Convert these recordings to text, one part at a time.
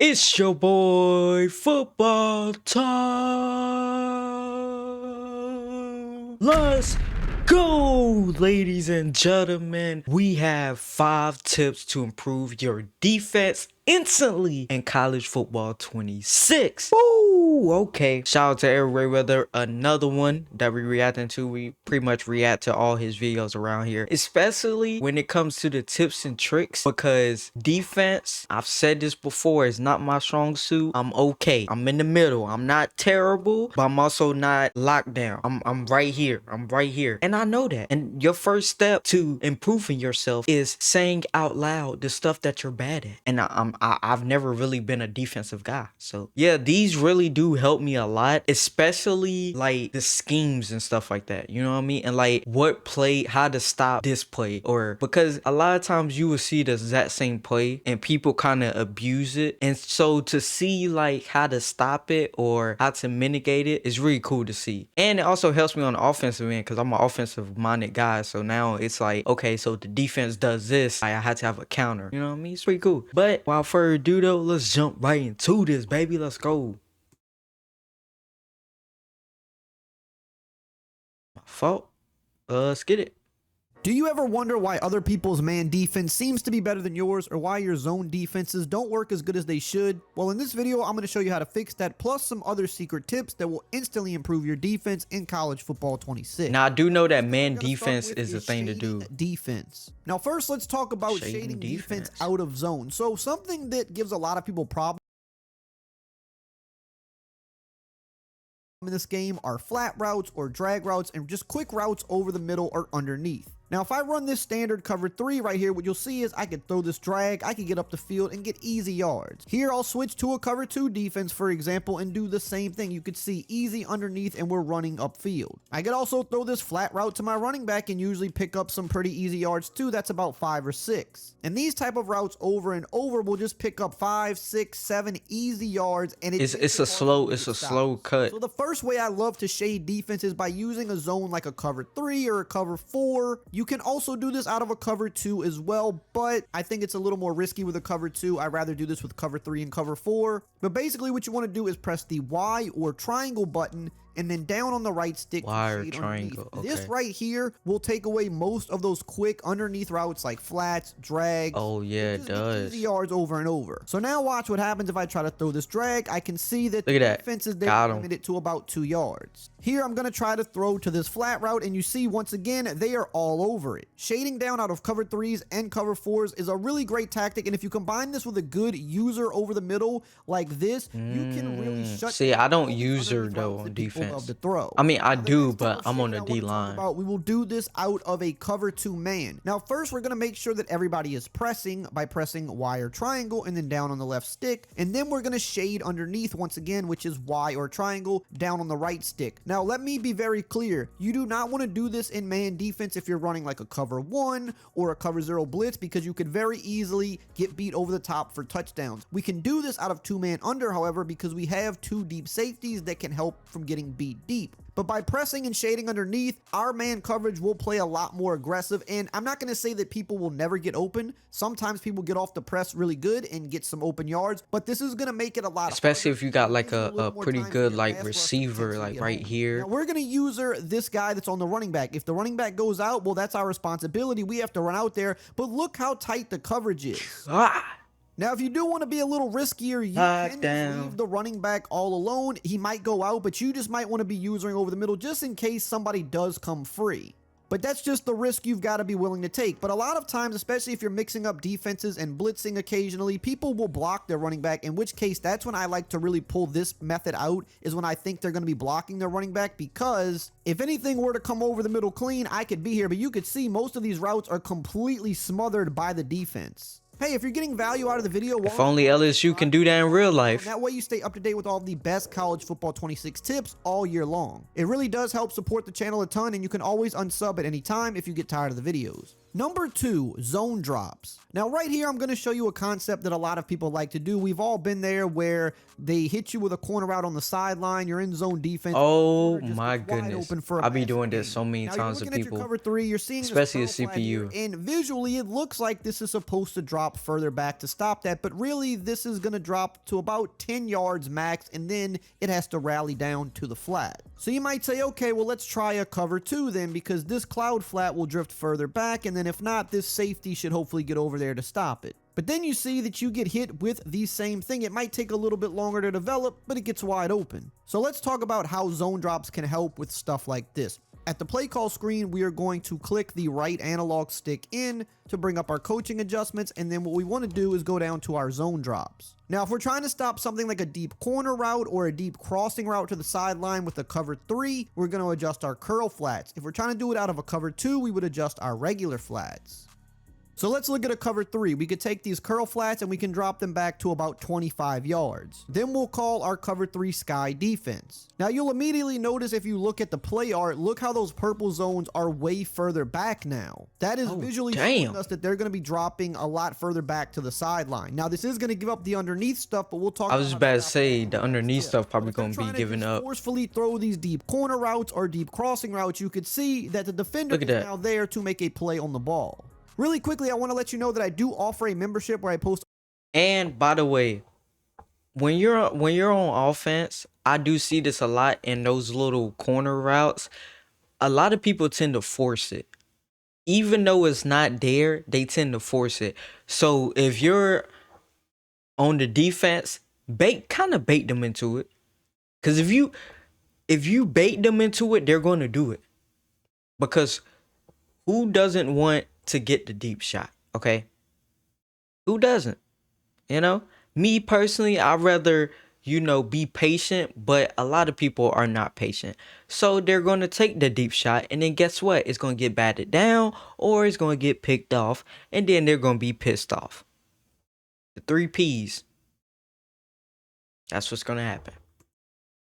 It's your boy Football Time. Let's go, ladies and gentlemen. We have 5 tips to improve your defense instantly in college football 26. Woo, okay. Shout out to Eric Rayweather, another one that we reacting to. We pretty much react to all his videos around here, especially when it comes to the tips and tricks, because defense, I've said this before, is not my strong suit. I'm okay. I'm in the middle. I'm not terrible, but I'm also not locked down. I'm right here. I'm right here. And I know that. And your first step to improving yourself is saying out loud the stuff that you're bad at. And I've never really been a defensive guy. So yeah, these really do help me a lot, especially like the schemes and stuff like that. You know what I mean? And like what play, how to stop this play, or because a lot of times you will see the exact same play and people kind of abuse it. And so to see like how to stop it or how to mitigate it is really cool to see. And it also helps me on the offensive end because I'm an offensive minded guy. So now it's like, okay, so the defense does this, I had to have a counter. You know what I mean? It's pretty cool. But without further ado though, let's jump right into this, baby. Let's go. My fault. Let's get it. Do you ever wonder why other people's man defense seems to be better than yours, or why your zone defenses don't work as good as they should? Well, in this video, I'm going to show you how to fix that, plus some other secret tips that will instantly improve your defense in college football 26. Now, I do know that man defense is the thing to do. Defense. Now, first, let's talk about shading defense out of zone. So, something that gives a lot of people problems in this game are flat routes or drag routes and just quick routes over the middle or underneath. Now, if I run this standard cover 3 right here, what you'll see is I could throw this drag, I could get up the field and get easy yards. Here, I'll switch to a cover 2 defense, for example, and do the same thing. You could see easy underneath and we're running upfield. I could also throw this flat route to my running back and usually pick up some pretty easy yards too. That's about 5 or 6. And these type of routes over and over will just pick up 5, 6, 7 easy yards, and it's a slow cut. So the first way I love to shade defense is by using a zone like a cover 3 or a cover 4. You can also do this out of a cover 2 as well, but I think it's a little more risky with a cover 2. I'd rather do this with cover 3 and cover 4. But basically what you want to do is press the Y or triangle button and then down on the right stick. Y or triangle. Okay. This right here will take away most of those quick underneath routes like flats, drags. Oh yeah, it does. Easy yards over and over. So now watch what happens if I try to throw this drag. I can see that the defense is there limited to about 2 yards. Here I'm going to try to throw to this flat route, and you see once again they are all over it. Shading down out of cover 3s and cover 4s is a really great tactic, and if you combine this with a good user over the middle like this, you can really shut. See, I don't user though on defense. Love to throw. I mean, I do, but I'm on the D line. We will do this out of a cover 2 man. Now, first we're going to make sure that everybody is pressing by pressing Y or triangle and then down on the left stick, and then we're going to shade underneath once again, which is Y or triangle down on the right stick. Now, let me be very clear. You do not want to do this in man defense if you're running like a cover 1 or a cover 0 blitz, because you could very easily get beat over the top for touchdowns. We can do this out of 2-man under, however, because we have 2 deep safeties that can help from getting beat deep. But by pressing and shading underneath, our man coverage will play a lot more aggressive. And I'm not going to say that people will never get open. Sometimes people get off the press really good and get some open yards, but this is going to make it a lot, especially if you got like a pretty good like receiver like right here. Now, we're going to user this guy that's on the running back. If the running back goes out, well, that's our responsibility. We have to run out there, but look how tight the coverage is. Now, if you do want to be a little riskier, you can leave the running back all alone. He might go out, but you just might want to be using over the middle just in case somebody does come free. But that's just the risk you've got to be willing to take. But a lot of times, especially if you're mixing up defenses and blitzing occasionally, people will block their running back, in which case that's when I like to really pull this method out, is when I think they're going to be blocking their running back, because if anything were to come over the middle clean, I could be here. But you could see most of these routes are completely smothered by the defense. Hey, if you're getting value out of the video, if only LSU can do that in real life. That way you stay up to date with all the best college football 26 tips all year long. It really does help support the channel a ton, and you can always unsub at any time if you get tired of the videos. Number 2, zone drops. Now right here, I'm going to show you a concept that a lot of people like to do. We've all been there where they hit you with a corner out on the sideline, you're in zone defense, Oh corner just my gets wide goodness. open for a I'll be passing doing this game. so many Now you're times to looking at your people, cover 3, you're seeing this especially a curl flat here, CPU. and visually it looks like this is supposed to drop further back to stop that, but really this is going to drop to about 10 yards max, and then it has to rally down to the flat. So you might say, okay, well let's try a cover 2 then, because this cloud flat will drift further back, and then if not, this safety should hopefully get over there to stop it. But then you see that you get hit with the same thing. It might take a little bit longer to develop, but it gets wide open. So let's talk about how zone drops can help with stuff like this. At the play call screen, we are going to click the right analog stick in to bring up our coaching adjustments, and then what we want to do is go down to our zone drops. Now, if we're trying to stop something like a deep corner route or a deep crossing route to the sideline with a cover 3, we're going to adjust our curl flats. If we're trying to do it out of a cover 2, we would adjust our regular flats. So let's look at a cover 3. We could take these curl flats and we can drop them back to about 25 yards. Then we'll call our cover 3 sky defense. Now you'll immediately notice if you look at the play art, look how those purple zones are way further back now. That is visually showing us that they're going to be dropping a lot further back to the sideline. Now this is going to give up the underneath stuff, but we'll talk I about was how about to stop that say in the next underneath tip. stuff probably But if you're gonna be trying to giving just up. forcefully throw these deep corner routes or deep crossing routes, you could see that the defender Look is at that. now there to make a play on the ball. Really quickly, I want to let you know that I do offer a membership where I post. And by the way, when you're on offense, I do see this a lot in those little corner routes. A lot of people tend to force it. Even though it's not there, they tend to force it. So if you're on the defense, kind of bait them into it. Cause if you bait them into it, they're going to do it. Because who doesn't want to get the deep shot? Okay? Who doesn't? You know? Me personally, I'd rather, be patient, but a lot of people are not patient. So they're going to take the deep shot, and then guess what? It's going to get batted down, or it's going to get picked off, and then they're going to be pissed off. The 3 P's. That's what's going to happen.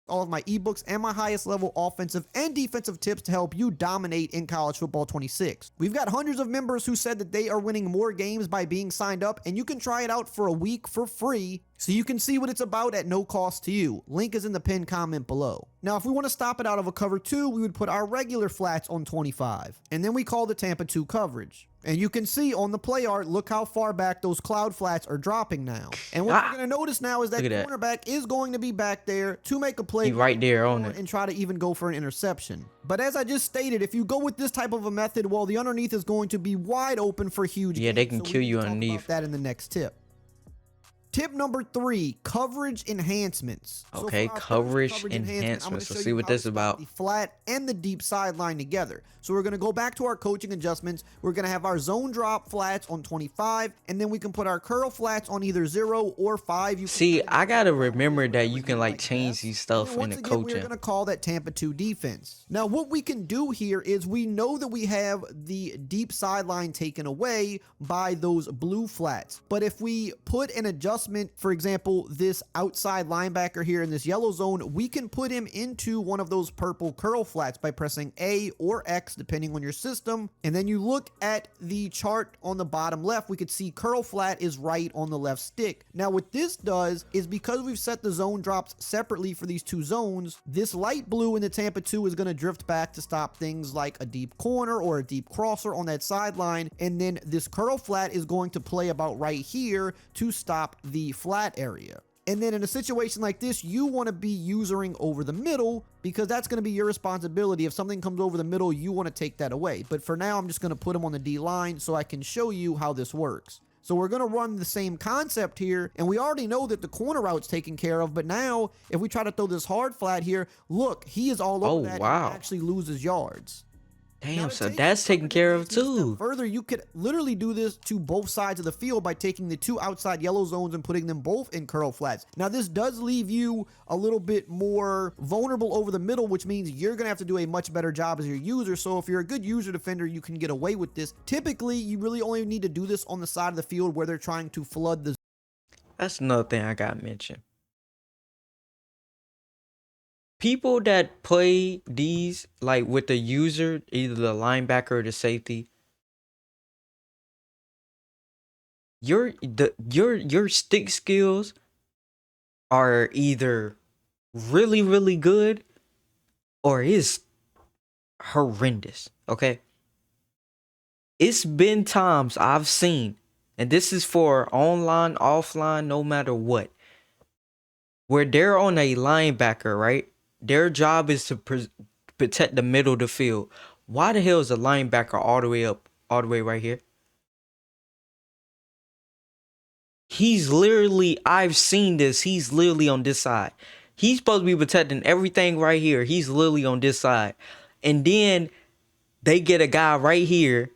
All of my ebooks and my highest level offensive and defensive tips to help you dominate in college football 26. We've got hundreds of members who said that they are winning more games by being signed up, and you can try it out for a week for free so you can see what it's about at no cost to you. Link is in the pinned comment below. Now, if we want to stop it out of a cover 2, we would put our regular flats on 25, and then we call the Tampa 2 coverage. And you can see on the play art, look how far back those cloud flats are dropping now. And what you're going to notice now is that cornerback is going to be back there to make a play right there on it and try to even go for an interception. But as I just stated, if you go with this type of a method, well, the underneath is going to be wide open for huge gains. They can kill you underneath. Talk about that in the next tip. Tip number 3, coverage enhancements. Okay, coverage enhancements. Let's see what this is about. The flat and the deep sideline together. So we're going to go back to our coaching adjustments. We're going to have our zone drop flats on 25, and then we can put our curl flats on either 0 or 5. See, I got to remember that you can like change these stuff in the coaching. We're going to call that Tampa 2 defense. Now, what we can do here is we know that we have the deep sideline taken away by those blue flats. But if we put an adjustment, for example, this outside linebacker here in this yellow zone, we can put him into one of those purple curl flats by pressing A or X, depending on your system. And then you look at the chart on the bottom left, we could see curl flat is right on the left stick. Now, what this does is because we've set the zone drops separately for these two zones, this light blue in the Tampa 2 is going to drift back to stop things like a deep corner or a deep crosser on that sideline. And then this curl flat is going to play about right here to stop the flat area. And then in a situation like this, you want to be usering over the middle because that's going to be your responsibility. If something comes over the middle, you want to take that away. But for now, I'm just going to put them on the D line so I can show you how this works. So we're going to run the same concept here, and we already know that the corner route's taken care of, but now if we try to throw this hard flat here, look, he is all over that and actually loses yards. Damn, so that's taken care of too. Further, you could literally do this to both sides of the field by taking the two outside yellow zones and putting them both in curl flats. Now, this does leave you a little bit more vulnerable over the middle, which means you're going to have to do a much better job as your user. So if you're a good user defender, you can get away with this. Typically, you really only need to do this on the side of the field where they're trying to flood the. That's another thing I got to mention. People that play these like with the user, either the linebacker or the safety, your stick skills are either really really good or is horrendous. Okay, it's been times I've seen, and this is for online, offline, no matter what, where they're on a linebacker, right? Their job is to protect the middle of the field. Why the hell is a linebacker all the way up, all the way right here? He's literally, I've seen this. He's literally on this side. He's supposed to be protecting everything right here. He's literally on this side. And then they get a guy right here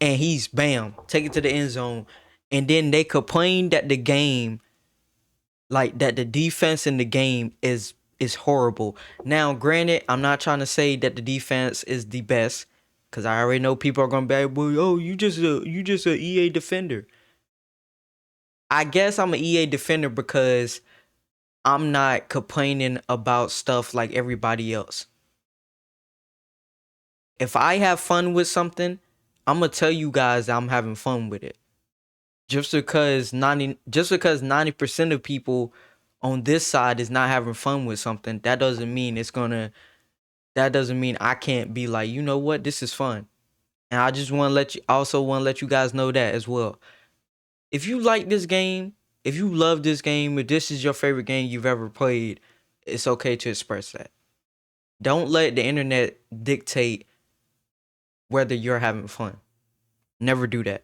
and he's bam, take it to the end zone. And then they complain that the game, like that the defense in the game is horrible. Now, granted, I'm not trying to say that the defense is the best, because I already know people are gonna be like, well, oh, you just a EA defender. I guess I'm an EA defender because I'm not complaining about stuff like everybody else. If I have fun with something, I'm gonna tell you guys that I'm having fun with it. Just because 90% of people on this side is not having fun with something, that doesn't mean I can't be like, you know what, this is fun. And I just want to let you guys know that as well. If you like this game, if you love this game, if this is your favorite game you've ever played, it's okay to express that. Don't let the internet dictate whether you're having fun. Never do that.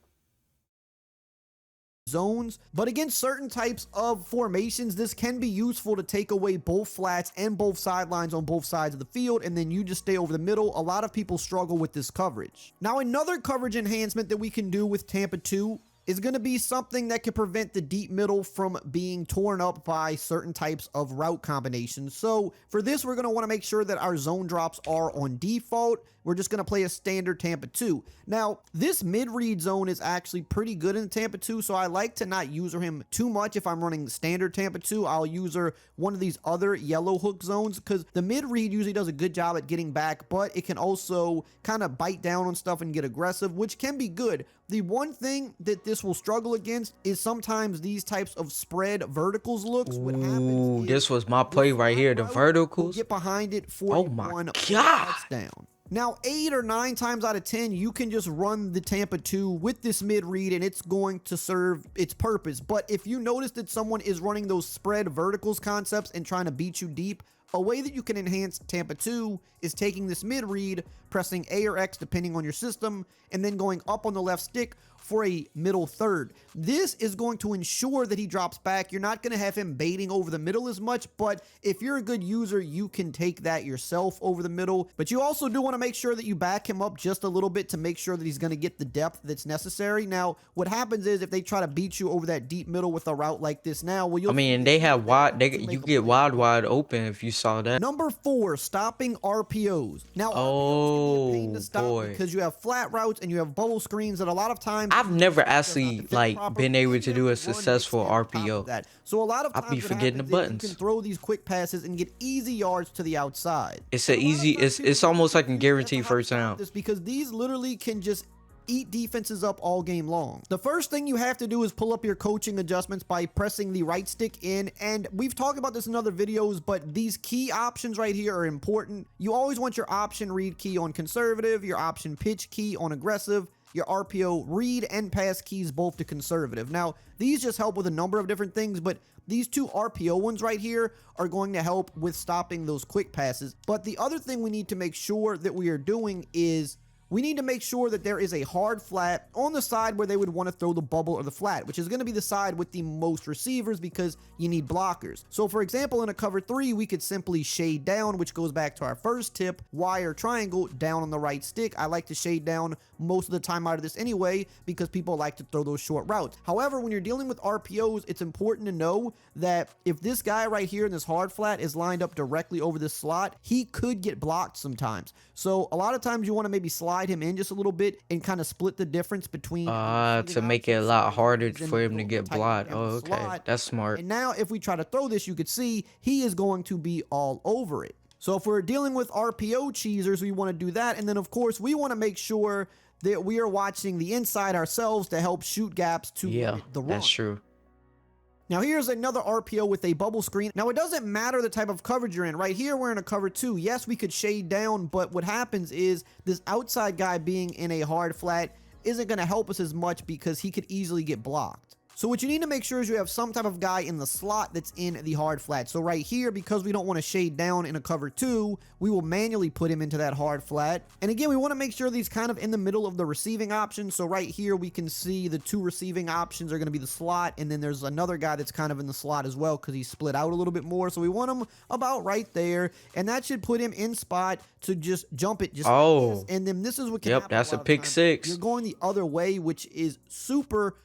Zones, but against certain types of formations, this can be useful to take away both flats and both sidelines on both sides of the field, and then you just stay over the middle. A lot of people struggle with this coverage. Now, another coverage enhancement that we can do with Tampa 2 is going to be something that can prevent the deep middle from being torn up by certain types of route combinations. So for this, we're going to want to make sure that our zone drops are on default. We're just going to play a standard Tampa 2. Now, this mid-read zone is actually pretty good in Tampa 2, so I like to not user him too much. If I'm running standard Tampa 2, I'll user one of these other yellow hook zones, because the mid-read usually does a good job at getting back, but it can also kind of bite down on stuff and get aggressive, which can be good. The one thing that this will struggle against is sometimes these types of spread verticals looks. What happens is this was my play right here, the verticals. Get behind it for Oh a my one God. touchdown. Now, 8 or 9 times out of 10, you can just run the Tampa 2 with this mid-read and it's going to serve its purpose. But if you notice that someone is running those spread verticals concepts and trying to beat you deep, a way that you can enhance Tampa 2 is taking this mid-read, pressing A or X depending on your system, and then going up on the left stick for a middle third. This is going to ensure that he drops back. You're not going to have him baiting over the middle as much, but if you're a good user, you can take that yourself over the middle. But you also do want to make sure that you back him up just a little bit to make sure that he's going to get the depth that's necessary. Now, what happens is if they try to beat you over that deep middle with a route like this now, well, you'll... I mean, they have you get wide open if you saw that. Number 4, stopping RPOs. Now, Oh, RPOs can be a pain to stop boy. because you have flat routes and you have bubble screens that a lot of times... I've never actually been able to do a successful RPO. So a lot of times I'll be forgetting the buttons. You can throw these quick passes and get easy yards to the outside. It's almost like a guaranteed first down. This because these literally can just eat defenses up all game long. The first thing you have to do is pull up your coaching adjustments by pressing the right stick in, and we've talked about this in other videos, but these key options right here are important. You always want your option read key on conservative, your option pitch key on aggressive, your RPO read and pass keys both to conservative. Now, these just help with a number of different things, but these 2 RPO ones right here are going to help with stopping those quick passes. But the other thing we need to make sure that we are doing is we need to make sure that there is a hard flat on the side where they would want to throw the bubble or the flat, which is going to be the side with the most receivers because you need blockers. So for example, in a cover 3, we could simply shade down, which goes back to our first tip, wire triangle down on the right stick. I like to shade down most of the time out of this anyway because people like to throw those short routes. However, when you're dealing with RPOs, it's important to know that if this guy right here in this hard flat is lined up directly over this slot, he could get blocked sometimes. So a lot of times you want to maybe slide him in just a little bit and kind of split the difference between to make it a lot harder for him to get blocked. Oh, okay, that's smart. And now if we try to throw this, you could see he is going to be all over it. So if we're dealing with RPO cheesers, we want to do that. And then of course we want to make sure that we are watching the inside ourselves to help shoot gaps to limit the run. That's true. Now here's another RPO with a bubble screen. Now it doesn't matter the type of coverage you're in. Right here we're in a cover 2. Yes, we could shade down, but what happens is this outside guy being in a hard flat isn't going to help us as much because he could easily get blocked. So what you need to make sure is you have some type of guy in the slot that's in the hard flat. So right here, because we don't want to shade down in a cover 2, we will manually put him into that hard flat. And again, we want to make sure that he's kind of in the middle of the receiving option. So right here, we can see the 2 receiving options are going to be the slot. And then there's another guy that's kind of in the slot as well because he's split out a little bit more. So we want him about right there. And that should put him in spot to just jump it. Just like this. And then this is what can happen. That's a pick 6. You're going the other way, which is super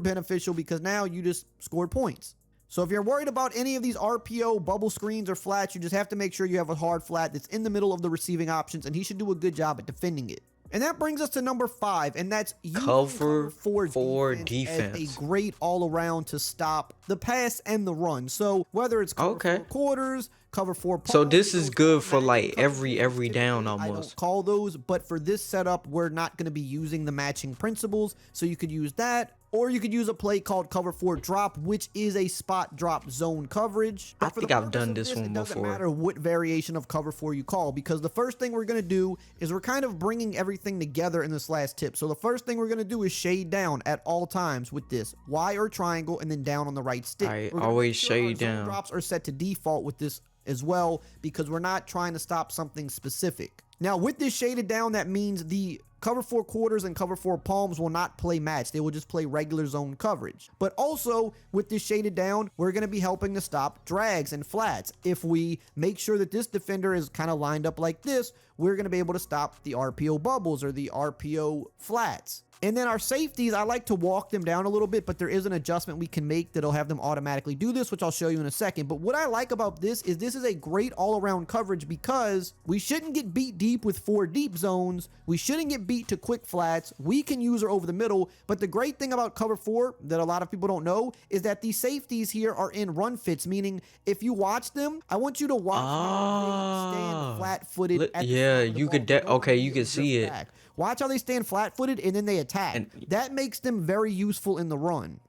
beneficial because now you just scored points. So if you're worried about any of these RPO bubble screens or flats, you just have to make sure you have a hard flat that's in the middle of the receiving options, and he should do a good job at defending it. And that brings us to number 5, and that's cover 4 defense. As a great all-around to stop the pass and the run. So whether it's cover 4 quarters, cover 4 palms, so this is good for like every down almost. I don't call those, but for this setup, we're not going to be using the matching principles. So you could use that, or you could use a play called cover 4 drop, which is a spot drop zone coverage. I think I've done this one before. It doesn't matter what variation of cover 4 you call, because the first thing we're going to do is we're kind of bringing everything together in this last tip. So the first thing we're going to do is shade down at all times with this Y or triangle and then down on the right stick. I always shade down. Drops are set to default with this as well because we're not trying to stop something specific. Now with this shaded down, that means the cover 4 quarters and cover 4 palms will not play match. They will just play regular zone coverage. But also with this shaded down, we're going to be helping to stop drags and flats. If we make sure that this defender is kind of lined up like this, we're going to be able to stop the RPO bubbles or the RPO flats. And then our safeties, I like to walk them down a little bit, but there is an adjustment we can make that'll have them automatically do this, which I'll show you in a second. But what I like about this is a great all-around coverage because we shouldn't get beat deep with 4 deep zones. We shouldn't get beat to quick flats. We can use her over the middle. But the great thing about cover 4 that a lot of people don't know is that these safeties here are in run fits, meaning if you watch them, I want you to watch how they stand flat-footed. You could, okay, you can see it. Watch how they stand flat-footed and then they attack. That makes them very useful in the run.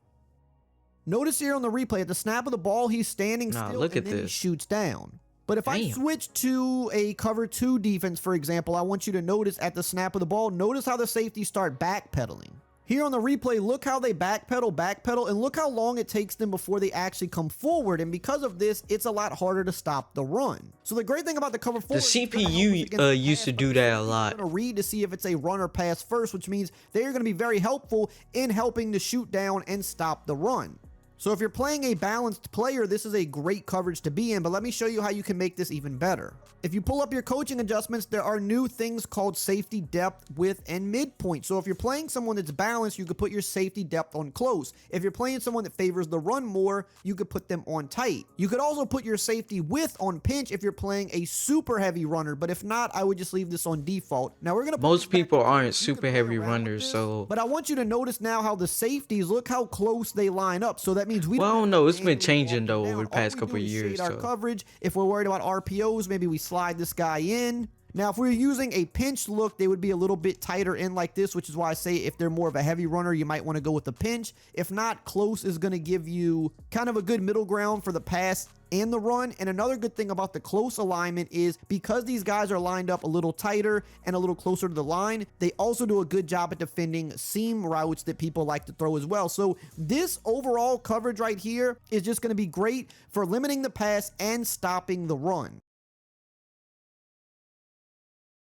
Notice here on the replay, at the snap of the ball, he's standing still and then he shoots down. But if I switch to a cover 2 defense, for example, I want you to notice at the snap of the ball, notice how the safeties start backpedaling. Here on the replay, look how they backpedal, and look how long it takes them before they actually come forward. And because of this, it's a lot harder to stop the run. So the great thing about the cover 4, the CPU used to do that a lot. You're going to read to see if it's a run or pass first, which means they're going to be very helpful in helping to shoot down and stop the run. So if you're playing a balanced player, this is a great coverage to be in, but let me show you how you can make this even better. If you pull up your coaching adjustments, there are new things called safety depth, width, and midpoint. So if you're playing someone that's balanced, you could put your safety depth on close. If you're playing someone that favors the run more, you could put them on tight. You could also put your safety width on pinch if you're playing a super heavy runner, but if not, I would just leave this on default. Now we're going to most people aren't super heavy runners, so but I want you to notice now how the safeties, look how close they line up. So that means we don't know, it's been changing though over the past couple of years. Our coverage, if we're worried about RPOs, maybe we slide this guy in. Now, if we're using a pinch look, they would be a little bit tighter in like this, which is why I say if they're more of a heavy runner, you might want to go with the pinch. If not, close is going to give you kind of a good middle ground for the pass and the run. And another good thing about the close alignment is because these guys are lined up a little tighter and a little closer to the line, they also do a good job at defending seam routes that people like to throw as well. So this overall coverage right here is just going to be great for limiting the pass and stopping the run.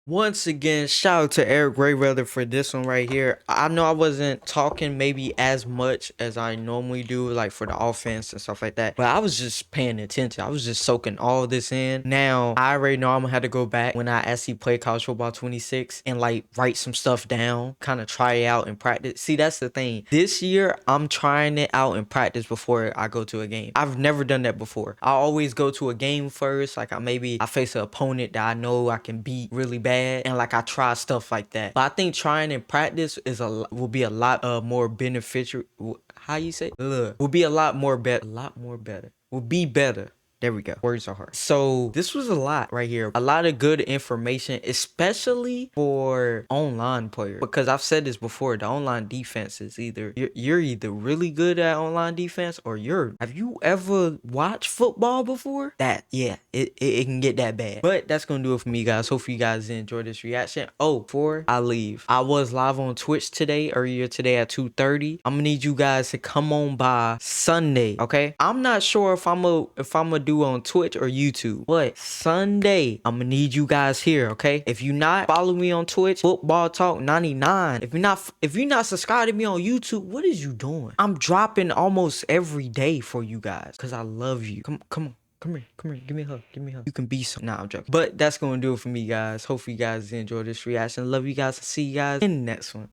Once again, shout out to Eric Grayweather for this one right here. I know I wasn't talking maybe as much as I normally do, like for the offense and stuff like that, but I was just paying attention. I was just soaking all this in. Now, I already know I'm gonna have to go back when I actually play college football 26 and like write some stuff down, kind of try it out and practice. See, that's the thing. This year, I'm trying it out and practice before I go to a game. I've never done that before. I always go to a game first. Like I face an opponent that I know I can beat really bad. And like I try stuff like that, but I think trying in practice will be a lot more beneficial. How you say? Will be a lot more better. Will be better. There we go. Words are hard. So this was a lot right here. A lot of good information, especially for online players. Because I've said this before, the online defense is either you're either really good at online defense or have you ever watched football before? It can get that bad. But that's gonna do it for me, guys. Hopefully you guys enjoyed this reaction. Oh, before I leave, I was live on Twitch earlier today at 2:30. I'm gonna need you guys to come on by Sunday, okay? I'm not sure if I'm gonna do on Twitch or YouTube, but Sunday I'm gonna need you guys here, okay? If you not follow me on Twitch, Football Talk 99. If you're not subscribed to me on YouTube, what is you doing? I'm dropping almost every day for you guys because I love you. Come on. Come here. Give me a hug. You can be so. Nah, I'm joking. But that's gonna do it for me, guys. Hopefully you guys enjoy this reaction. Love you guys. See you guys in the next one.